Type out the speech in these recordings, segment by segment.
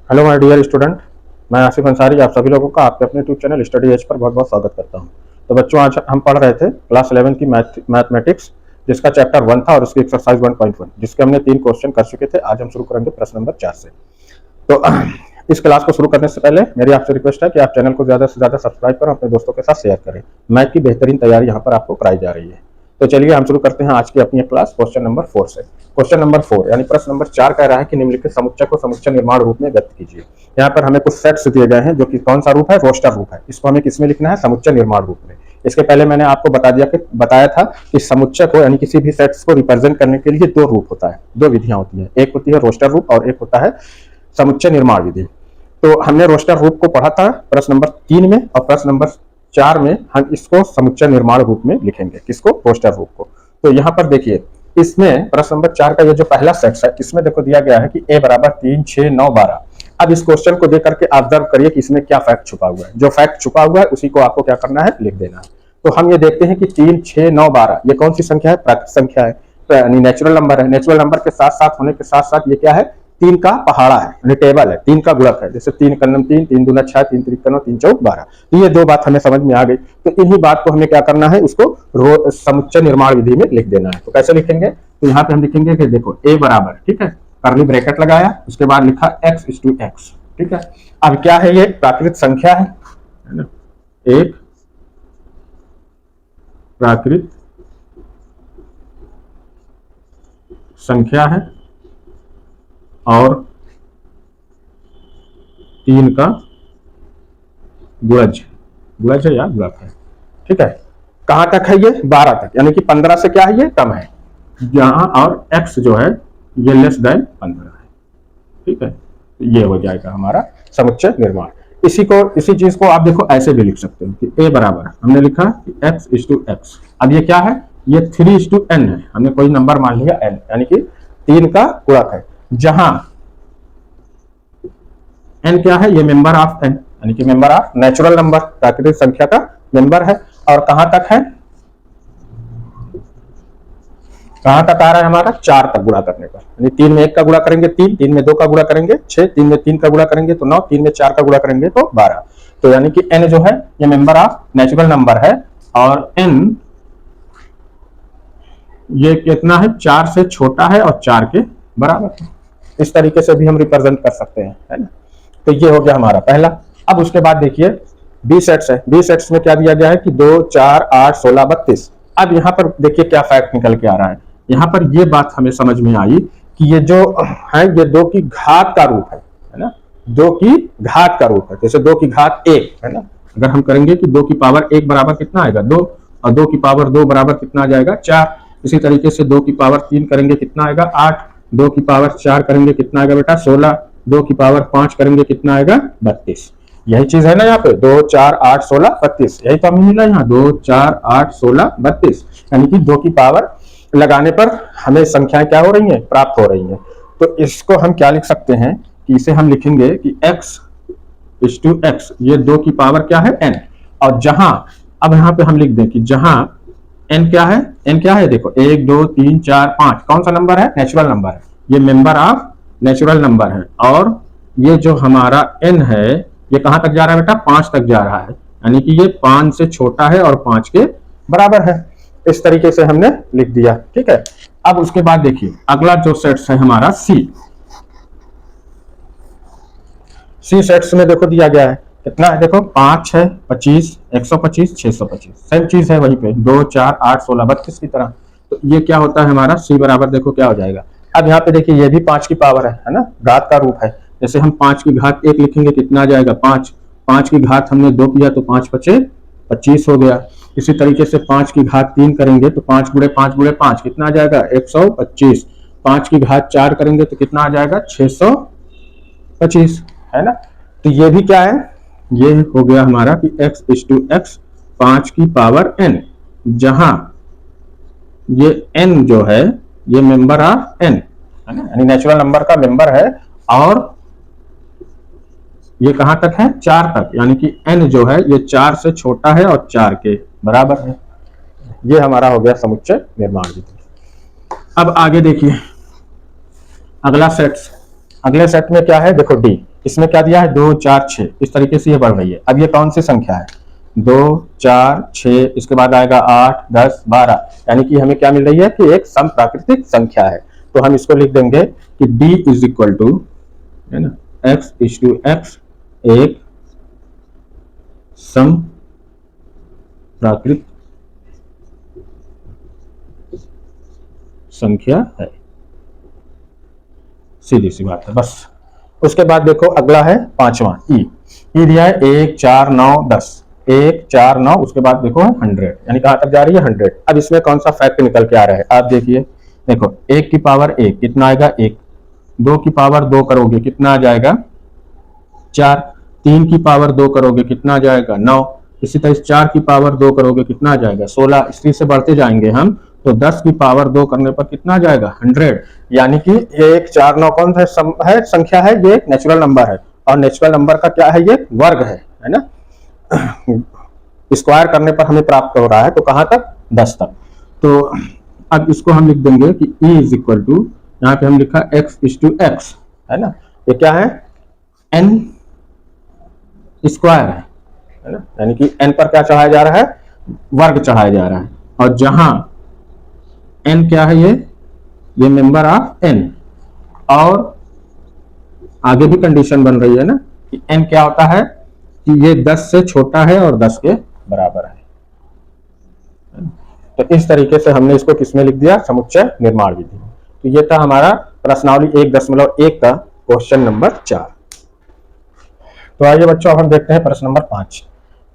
Hello my dear student, मैं आसिफ अंसारी आप सभी लोगों का आपके अपने YouTube channel study as per बहुत बहुत स्वागत करता हूं। तो बच्चों, आज हम पढ़ रहे थे क्लास 11 की मैथमेटिक्स, जिसका चैप्टर 1 था और उसकी एक्सरसाइज 1.1, जिसके हमने 3 क्वेश्चन कर चुके थे। आज हम शुरू करेंगे प्रश्न नंबर 4 से। तो इस क्लास को शुरू करने से पहले मेरी आपसे रिक्वेस्ट है कि आप चैनल को ज़्यादा से ज़्यादा सब्सक्राइब करें, अपने दोस्तों के साथ शेयर करें। मैथ की बेहतरीन तैयारी यहाँ पर आपको कराई जा रही है। तो चलिए हम शुरू करते हैं आज की अपनी क्लास क्वेश्चन नंबर 4 से। क्वेश्चन नंबर 4 यानी प्रश्न नंबर 4 कह रहा है कि निम्नलिखित समुच्चय को समुच्चय निर्माण रूप में व्यक्त कीजिए। यहाँ पर हमें कुछ सेट्स दिए गए हैं, जो कि कौन सा रूप है? रोस्टर रूप है। इसको हमें किसमें लिखना है? समुच्चय निर्माण रूप में। इसके पहले मैंने आपको बताया था कि समुच्चय को यानी किसी भी सेट्स को रिप्रेजेंट करने के लिए दो रूप होता है, दो विधियां होती है। एक होती है रोस्टर रूप और एक होता है समुच्चय निर्माण विधि। तो हमने रोस्टर रूप को पढ़ा था प्रश्न नंबर 3 में, और प्रश्न नंबर 4 में हम इसको समुच्चय निर्माण रूप में लिखेंगे। किसको? रोस्टर रूप को। तो यहाँ पर देखिए, इसमें प्रश्न नंबर 4 का ये जो पहला सेट है, इसमें देखो दिया गया है कि a बराबर 3, 6, 9, 12। अब इस क्वेश्चन को देख करके ऑब्जर्व करिए कि इसमें क्या फैक्ट छुपा हुआ है। जो फैक्ट छुपा हुआ है उसी को आपको क्या करना है? लिख देना है। तो हम ये देखते हैं कि 3, 6, 9, 12 ये कौन सी संख्या है? प्राकृत संख्या है, यानी नेचुरल नंबर है। नेचुरल नंबर के साथ साथ होने के साथ साथ ये क्या है? 3 का पहाड़ा है, यानी टेबल है, 3 का गुणक है। जैसे 3 कन्नम 3, 3 दूना 6, 3 त्रिक 9, 3 चौक 12। तो ये दो बात हमें समझ में आ गई। तो इन्हीं बात को हमें क्या करना है? उसको समुच्चय निर्माण विधि में लिख देना है। तो कैसे लिखेंगे? तो यहाँ पे हम लिखेंगे कि देखो a बराबर, ठीक है, कर्ली ब्रैकेट लगाया, उसके बाद लिखा x/x, ठीक है। अब क्या है? ये प्राकृत संख्या है ना, एक प्राकृत संख्या है और 3 का गुणज है या गुणक है, ठीक है। कहां तक है ये? 12 तक, यानी कि 15 से क्या है? ये कम है जहां, और x जो है ये लेस देन 15 है, ठीक है। ये हो जाएगा हमारा समुच्चय निर्माण। इसी चीज को आप देखो ऐसे भी लिख सकते हो कि a बराबर हमने लिखा कि x/x। अब ये क्या है? ये 3:n है। हमने कोई नंबर मान लिया n, यानी कि 3 का गुणक है, जहां n क्या है? ये मेंबर ऑफ n, यानी कि मेंबर ऑफ नेचुरल नंबर, प्राकृतिक संख्या का मेंबर है। और कहां तक है? कहां तक आ रहा है हमारा? 4 तक गुणा करने पर, यानी 3 में 1 का गुणा करेंगे 3, 3 में 2 का गुणा करेंगे 6, 3 में 3 का गुणा करेंगे तो 9, 3 में 4 का गुणा करेंगे तो 12। तो यानी कि n जो है ये मेंबर ऑफ नेचुरल नंबर है, और n ये कितना है? 4 से छोटा है और 4 के बराबर है। इस तरीके से भी हम रिप्रेजेंट कर सकते हैं, है ना। तो ये हो गया हमारा पहला। अब उसके बाद देखिए बी सेट्स है। बी सेट्स में क्या दिया गया है कि 2, 4, 8, 16, 32। अब यहाँ पर देखिए क्या फैक्ट निकल के आ रहा है। यहाँ पर ये बात हमें समझ में आई कि ये जो है ये 2 की घात का रूप है ना, 2 की घात का रूप है। जैसे 2 की घात 1 है ना, अगर हम करेंगे कि 2 की पावर 1 बराबर कितना आएगा? 2, और 2 की पावर 2 बराबर कितना आ जाएगा? 4। इसी तरीके से 2 की पावर 3 करेंगे कितना आएगा? 8। 2 की पावर 4 करेंगे कितना आएगा बेटा? 16। 2 की पावर 5 करेंगे कितना आएगा? 32। यही चीज है ना यहाँ पे, 2, 4, 8, 16, 32। यही तो हमें मिला यहाँ, 2, 4, 8, 16, 32। यानी कि 2 की पावर लगाने पर हमें संख्याएं क्या हो रही हैं? प्राप्त हो रही हैं। तो इसको हम क्या लिख सकते हैं कि इसे हम लिखेंगे कि x/x, ये 2 की पावर क्या है? n। और जहां, अब यहाँ पे हम लिख दें कि जहां n क्या है? n क्या है? देखो 1, 2, 3, 4, 5 कौन सा नंबर है? नेचुरल नंबर है, ये मेंबर ऑफ नेचुरल नंबर है। और ये जो हमारा n है ये कहां तक जा रहा है बेटा? 5 तक जा रहा है, यानी कि ये 5 से छोटा है और 5 के बराबर है। इस तरीके से हमने लिख दिया, ठीक है। अब उसके बाद देखिए अगला जो सेट्स है हमारा सी सेट्स में देखो दिया गया है कितना है? देखो 5, 6, 25, 125, 625। सेम चीज है वहीं पे 2, 4, 8, 16, 32 की तरह। तो ये क्या होता है हमारा? सी बराबर देखो क्या हो जाएगा। अब यहाँ पे देखिए ये भी 5 की पावर है ना, घात का रूप है। जैसे हम 5 की घात 1 लिखेंगे कितना आ जाएगा? 5। 5 की घात हमने 2 किया तो 5 5 25 हो गया। इसी तरीके से 5 की घात 3 करेंगे तो 5 गुणे 5 गुणे 5 कितना आ जाएगा? 125। 5 की घात 4 करेंगे तो कितना आ जाएगा? 625, है ना। तो ये भी क्या है? ये हो गया हमारा कि x/x 5 की पावर n, जहां ये n जो है ये मेंबर ऑफ n है ना, यानी नेचुरल नंबर का मेंबर है। और ये कहां तक है? 4 तक, यानी कि n जो है ये 4 से छोटा है और 4 के बराबर है। ये हमारा हो गया समुच्चय निर्माण विधि। अब आगे देखिए अगला सेट। अगले सेट में क्या है? देखो डी। इसमें क्या दिया है 2 4 6, इस तरीके से ये बढ़ रही है। अब ये कौन सी संख्या है 2 4 6, इसके बाद आएगा 8 10 12, यानी कि हमें क्या मिल रही है कि एक सम प्राकृतिक संख्या है। तो हम इसको लिख देंगे कि d इज इक्वल टू है ना x इज टू x एक सम प्राकृतिक संख्या है, सीधी सी बात है बस। उसके बाद देखो अगला है पांचवा ई दिया है 1 4 9 10, 1 4 9, उसके बाद देखो 100, यानी कहां तक जा रही है 100। अब इसमें कौन सा फैक्ट निकल के आ रहा है आप देखिए, देखो 1 की पावर 1 कितना आएगा 1, 2 की पावर 2 करोगे कितना आ जाएगा 4, 3 की पावर 2 करोगे कितना आ जाएगा 9, इसी तरह 4 की पावर 2 करोगे कितना आ जाएगा 16, इसी से बढ़ते जाएंगे हम। तो 10 की पावर 2 करने पर कितना आ जाएगा 100, यानी कि ये 1 4 9 कौन सा है संख्या है, ये नेचुरल नंबर है, और नेचुरल नंबर का क्या है ये वर्ग है ना। स्क्वायर करने पर हमें प्राप्त हो रहा है, तो कहां तक 10 तक। तो अब इसको हम लिख देंगे कि E इज इक्वल टू, यहाँ पे हम लिखा x इज टू x है ना, ये क्या है n स्क्वायर है ना, यानी कि n पर क्या चढ़ाया जा रहा है वर्ग चढ़ाया जा रहा है, और जहां n क्या है ये मेंबर ऑफ n, और आगे भी कंडीशन बन रही है ना कि n क्या होता है कि ये 10 से छोटा है और 10 के बराबर है। तो इस तरीके से हमने इसको किसमें लिख दिया समुच्चय निर्माण विधि। तो ये था हमारा प्रश्नावली 1.1 का क्वेश्चन नंबर 4। तो आइए बच्चों अब हम देखते हैं प्रश्न नंबर 5।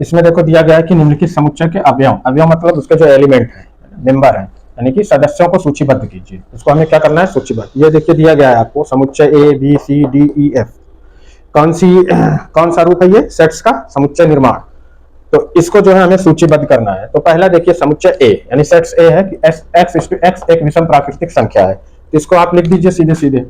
इसमें देखो दिया गया है कि निम्नलिखित समुच्चय के अवयव, अवयव मतलब उसके जो एलिमेंट है मेंबर है, यानी कि सदस्यों को सूचीबद्ध कीजिए। उसको हमें क्या करना है सूचीबद्ध। ये देखिए दिया गया है आपको समुच्चय A B C D E F, कौन सा रूप है ये सेट्स का समुच्चय निर्माण। तो इसको जो है हमें सूचीबद्ध करना है। तो पहला देखिए समुच्चय A यानी सेट्स A है कि x इज टू x एक विषम प्राकृतिक संख्या है, तो इसको आप लिख दीजिए सीधे सीधे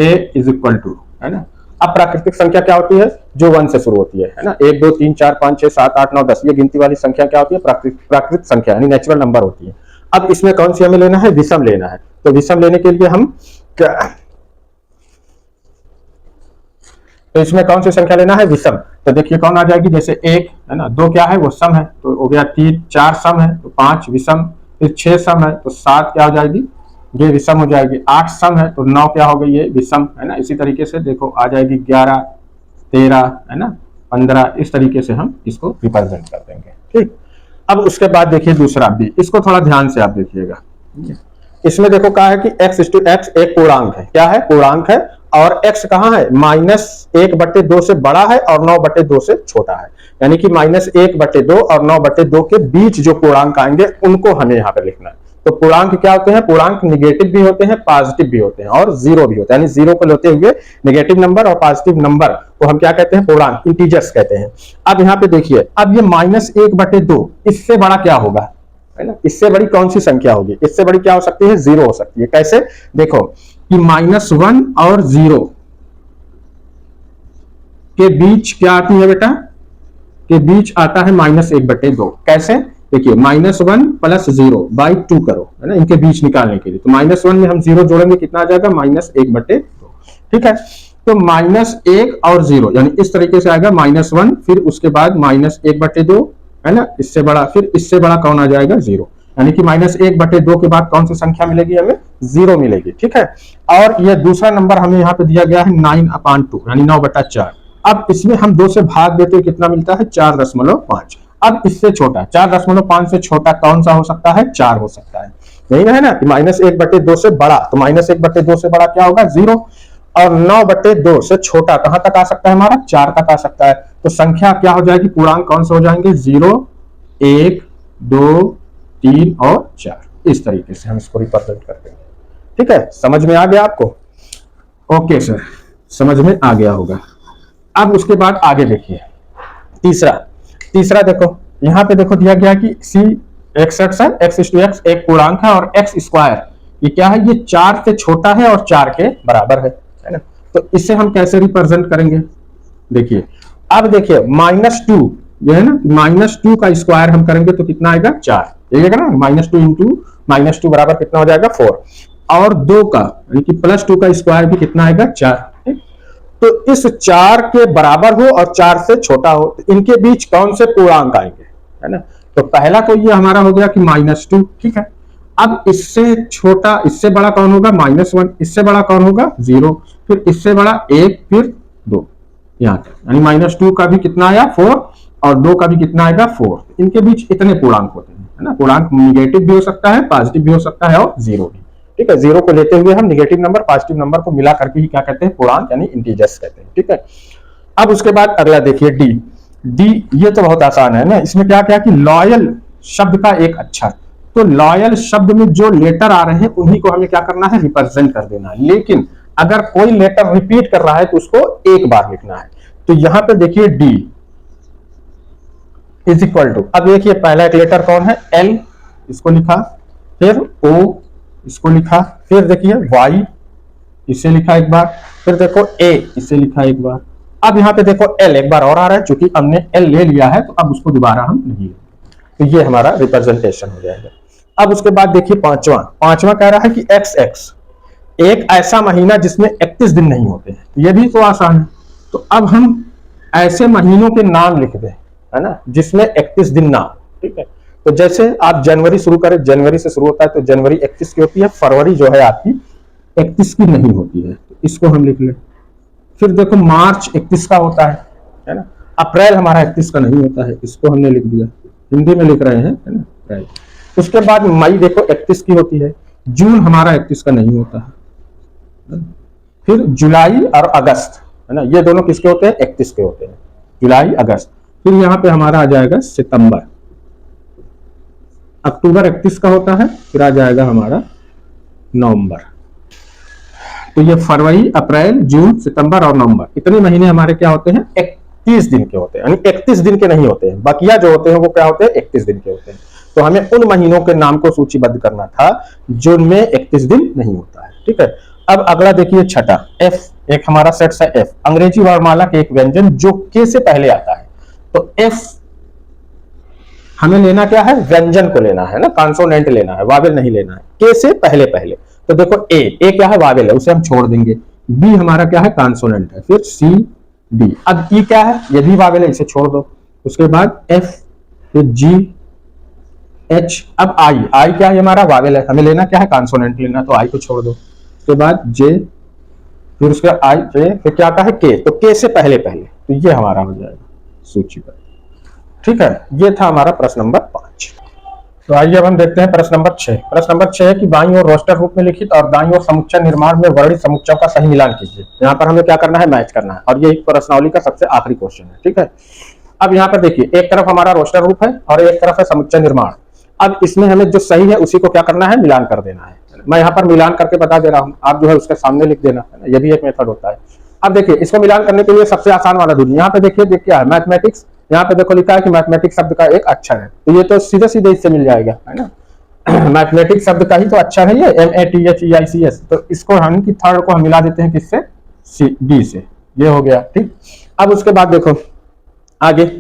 A इज इक्वल टू है ना। अब प्राकृतिक संख्या क्या होती है जो 1 से शुरू होती है ना, 1 2 3 4 5 6 7 8 9 10, ये गिनती वाली संख्या क्या होती है प्राकृतिक संख्या यानी नेचुरल नंबर होती है। अब इसमें कौन सी हमें लेना है विषम लेना है। तो विषम लेने के लिए हम क्या, तो इसमें कौन सी संख्या लेना है विषम। तो देखिए कौन आ जाएगी, जैसे 1 है ना, 2 क्या है वो सम है तो हो गया, 3 4 सम है तो 5 विषम, फिर 6 सम है तो 7 क्या हो जाएगी ये विषम हो जाएगी, 8 सम है तो 9 क्या हो गई ये विषम है ना। इसी तरीके से देखो आ जाएगी 11 13 है ना 15, इस तरीके से हम इसको रिप्रेजेंट कर देंगे। ठीक, अब उसके बाद देखिए दूसरा बी, इसको थोड़ा ध्यान से आप देखिएगा। इसमें देखो कहा है कि x इज टू x एक पूर्णांक है, क्या है पूर्णांक है, और x कहाँ है -1/2 से बड़ा है और 9/2 से छोटा है, यानी कि -1/2 और 9/2 के बीच जो पूर्णांक आएंगे उनको हमें यहाँ पे लिखना है। तो पूर्णांक क्या होते हैं, पूर्णांक निगेटिव भी होते हैं पॉजिटिव भी होते हैं और जीरो भी होता है, यानी जीरो को लेते हुए निगेटिव नंबर और पॉजिटिव नंबर को हम क्या कहते हैं पूर्णांक इंटीजर्स कहते हैं। अब यहाँ पे देखिए, अब ये -1/2 इससे बड़ा क्या होगा है ना, इससे बड़ी कौन सी संख्या होगी, इससे बड़ी क्या हो सकती है जीरो हो सकती है। कैसे, देखो कि -1 और 0 के बीच क्या आती है बेटा, के बीच आता है -1/2। कैसे, देखिए -1 + 0/2 करो है ना, इनके बीच निकालने के लिए। तो -1 में हम 0 जोड़ेंगे कितना आ जाएगा -1/2। ठीक है, तो -1 और 0 यानी इस तरीके से आएगा -1, फिर उसके बाद -1/2 है ना, इससे बड़ा, फिर इससे बड़ा कौन आ जाएगा 0, यानी कि -1/2 के बाद कौन सी संख्या मिलेगी हमें 0 मिलेगी। ठीक है, और ये दूसरा नंबर हमें यहाँ पे दिया गया है 9/2 यानी 9/4। अब इसमें हम 2 से भाग देते हैं कितना मिलता है 4.5। अब इससे छोटा 4.5 से छोटा कौन सा हो सकता है 4 हो सकता है, यही है ना कि -1/2 से बड़ा, तो -1/2 से बड़ा क्या होगा 0, और 9/2 से छोटा कहां तक आ सकता है हमारा 4 तक आ सकता है। तो संख्या क्या हो जाएगी, पूर्णांक कौन से हो जाएंगे 0 1 2 3 और 4, इस तरीके से हम इसको रिप्रेजेंट कर देंगे। ठीक है, समझ में आ गया आपको, ओके सर समझ में आ गया होगा। अब उसके बाद आगे देखिए तीसरा देखो यहाँ पे देखो दिया गया कि सी x इज टू x एक पूर्णांक है और x स्क्वायर ये क्या है, ये 4 से छोटा है और 4 के बराबर है ना। तो इसे हम कैसे रिप्रेजेंट करेंगे, देखिए अब देखिए -2 जो है ना, -2 का स्क्वायर हम करेंगे तो कितना आएगा 4, यही है ना, -2 × -2 बराबर कितना हो जाएगा 4, और 2 का यानी कि +2 का स्क्वायर भी कितना आएगा 4। तो इस 4 के बराबर हो और 4 से छोटा हो, तो इनके बीच कौन से पूर्णांक आएंगे, है ना। तो पहला तो ये हमारा हो गया कि -2, ठीक है। अब इससे छोटा, इससे बड़ा कौन होगा, -1, इससे बड़ा कौन होगा 0, फिर इससे बड़ा 1, फिर 2, यहाँ तक, यानी -2 का भी कितना आया 4 और 2 का भी कितना आएगा 4। इनके बीच इतने पूर्णांक होते हैं, है ना। पूर्णांक निगेटिव भी हो सकता है, पॉजिटिव भी हो सकता है और 0 भी, ठीक है। 0 को लेते हुए हम निगेटिव नंबर, पॉजिटिव नंबर को मिला करके ही क्या कहते हैं, पूर्णांक यानी इंटीजर्स कहते हैं, ठीक है। अब उसके बाद अगला देखिए डी, ये तो बहुत आसान है ना। इसमें क्या क्या कि लॉयल शब्द का एक अक्षर, तो लॉयल शब्द में जो लेटर आ रहे हैं उन्हीं को हमें क्या करना है, रिप्रेजेंट कर देना है। लेकिन अगर कोई लेटर रिपीट कर रहा है तो उसको एक बार लिखना है। तो यहां पे देखिए डी इज इक्वल टू, अब देखिए पहला एक लेटर कौन है, एल, इसको लिखा, फिर ओ, इसको लिखा, फिर देखिए वाई, इसे लिखा एक बार, फिर देखो ए, इसे लिखा एक बार। अब यहाँ पे देखो एल एक बार और आ रहा है, चूंकि हमने एल ले लिया है तो अब उसको दोबारा हम नहीं लेंगे, तो ये हमारा रिप्रेजेंटेशन हो जाएगा। अब उसके बाद देखिए पांचवा कह रहा है कि XX, एक ऐसा महीना जिसमें 31 दिन नहीं होते हैं, तो ये भी तो आसान है। तो अब हम ऐसे महीनों के नाम लिख दें, है ना, जिसमें 31 दिन ना हो, ठीक है। तो जैसे आप जनवरी शुरू करें, जनवरी से शुरू होता है तो जनवरी 31 की होती है, फरवरी जो है आपकी 31 की नहीं होती है, तो इसको हम लिख लें। फिर देखो मार्च 31 का होता है ना। अप्रैल हमारा 31 का नहीं होता है, इसको हमने लिख दिया, हिंदी में लिख रहे हैं, है ना, अप्रैल। उसके बाद मई देखो 31 की होती है, जून हमारा 31 का नहीं होता है। फिर जुलाई और अगस्त, है ना, ये दोनों किसके होते हैं, 31 के होते हैं, जुलाई अगस्त। फिर यहाँ पे हमारा आ जाएगा सितंबर, अक्टूबर 31 का होता है, फिर आ जाएगा हमारा नवंबर। तो ये फरवरी, अप्रैल, जून, सितंबर और नवंबर, इतने महीने हमारे क्या होते हैं, 31 दिन के होते हैं, यानी 31 दिन के नहीं होते हैं। बकिया जो होते हैं वो क्या होते हैं, 31 दिन के होते हैं। तो हमें उन महीनों के नाम को सूचीबद्ध करना था जिनमें 31 दिन नहीं होता है, ठीक है। अब अगला देखिए छठा, एफ, एक हमारा सेट है एफ, अंग्रेजी वर्णमाला के एक व्यंजन जो के से पहले आता है। तो एफ हमें लेना क्या है, व्यंजन को लेना है ना, कॉन्सोनेंट लेना है, वावेल नहीं लेना है, के से पहले पहले। तो देखो ए क्या है, वावेल है, उसे हम छोड़ देंगे। बी हमारा क्या है, कॉन्सोनेंट है, फिर सी, डी। अब ई क्या है, ये भी वावेल है, इसे छोड़ दो। उसके बाद एफ, फिर जी, एच। अब आई क्या है, हमारा वावेल है, हमें लेना क्या है, कॉन्सोनेंट लेना, तो आई को छोड़ दो। उसके बाद जे, फिर उसके आई, जे, फिर क्या का है, के, तो के से पहले पहले, तो ये हमारा हो जाएगा सूची पर, ठीक है। ये था हमारा प्रश्न नंबर 5। तो आइए अब हम देखते हैं प्रश्न नंबर 6। प्रश्न नंबर 6 है कि बाईं ओर रोस्टर रूप में लिखित और दाईं ओर समुच्चय निर्माण में वर्णित समुच्चयों का सही मिलान कीजिए। यहाँ पर हमें क्या करना है, मैच करना है, और ये एक प्रश्नावली का सबसे आखिरी क्वेश्चन है, ठीक है। अब यहाँ पर देखिए, एक तरफ हमारा रोस्टर रूप है और एक तरफ है समुच्चय निर्माण। अब इसमें हमें जो सही है उसी को क्या करना है, मिलान कर देना है। मैं यहाँ पर मिलान करके बता दे रहा हूँ, आप जो है उसके सामने लिख देना, है ना, ये भी एक मेथड होता है। अब देखिए, इसको मिलान करने के लिए सबसे आसान वाला दूरिया, यहाँ पे देखिए क्या है, मैथमेटिक्स, यहाँ पे देखो लिखा है कि मैथमेटिक्स शब्द का एक अक्षर है, तो ये तो सीधे सीधे इससे मिल जाएगा, है ना। मैथमेटिक्स शब्द का ही तो अक्षर है ये, MATHEICS। तो इसको हम की थर्ड को हम मिला देते हैं किससे, डी से, ये हो गया, ठीक। अब उसके बाद देखो आगे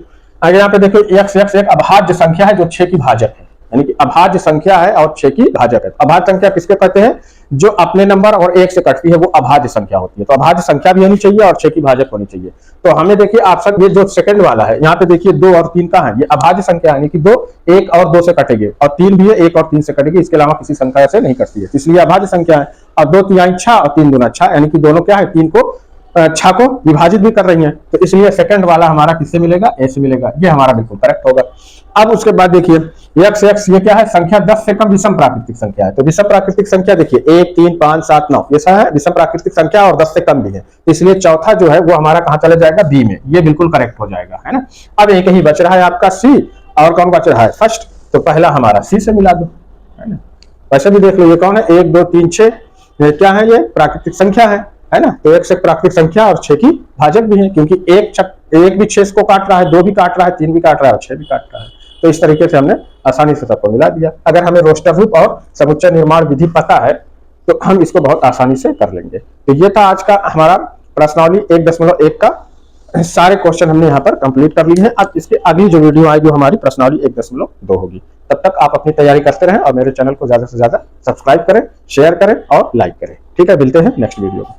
यहाँ पे देखो x एक अभाज्य संख्या है जो 6 की भाजक है, यानी कि अभाज्य संख्या है और 6 की भाजक है। अभाज्य संख्या किसके कहते हैं, जो अपने नंबर और 1 से कटती है वो अभाज्य संख्या होती है। तो अभाज्य संख्या भी होनी चाहिए और 6 की भाजक होनी चाहिए। तो हमें देखिए ऑप्शन, ये जो सेकंड वाला है, यहाँ पे देखिए 2 और 3 का है, ये अभाज्य संख्या यानी कि 2 1 और 2 से कटेगी, और 3 भी है 1 और 3 से कटेगी, इसके अलावा किसी संख्या से नहीं कटती है, इसलिए अभाज्य संख्या है। और 2 तिहाई 6 और 3 दूना 6, यानी कि दोनों क्या है, 3 को 6 को विभाजित भी कर रही हैं, तो इसलिए सेकंड वाला हमारा किससे मिलेगा, ए से मिलेगा, ये हमारा बिल्कुल करेक्ट होगा। अब उसके बाद देखिए x ये क्या है, संख्या 10 से कम विषम प्राकृतिक संख्या है। तो विषम प्राकृतिक संख्या देखिए 1 3 5 7 9 ये सब है विषम प्राकृतिक संख्या, और 10 से कम भी है, तो इसलिए चौथा जो है वो हमारा कहाँ चला जाएगा, बी में, ये बिल्कुल करेक्ट हो जाएगा, है ना। अब एक ही बच रहा है आपका सी, और कौन बच रहा है, फर्स्ट, तो पहला हमारा सी से मिला दो, है ना। वैसे भी देख लो ये कौन है, 1 2 3 6, ये क्या है, ये प्राकृतिक संख्या है ना। तो 1 से प्राकृतिक संख्या और 6 की भाजक भी है, क्योंकि एक भी 6 को काट रहा है, 2 भी काट रहा है, 3 भी काट रहा है और 6 भी काट रहा है। तो इस तरीके से हमने आसानी से सबको मिला दिया। अगर हमें रोस्टर रूप और समुच्चय निर्माण विधि पता है तो हम इसको बहुत आसानी से कर लेंगे। तो ये था आज का हमारा प्रश्नावली 1.1 का सारे क्वेश्चन हमने यहाँ पर कंप्लीट कर लिए हैं। अब इसके अगली जो वीडियो आएगी वो हमारी प्रश्नावली 1.2 होगी। तब तक आप अपनी तैयारी करते रहें और मेरे चैनल को ज्यादा से ज्यादा सब्सक्राइब करें, शेयर करें और लाइक करें। ठीक है, मिलते हैं नेक्स्ट वीडियो में।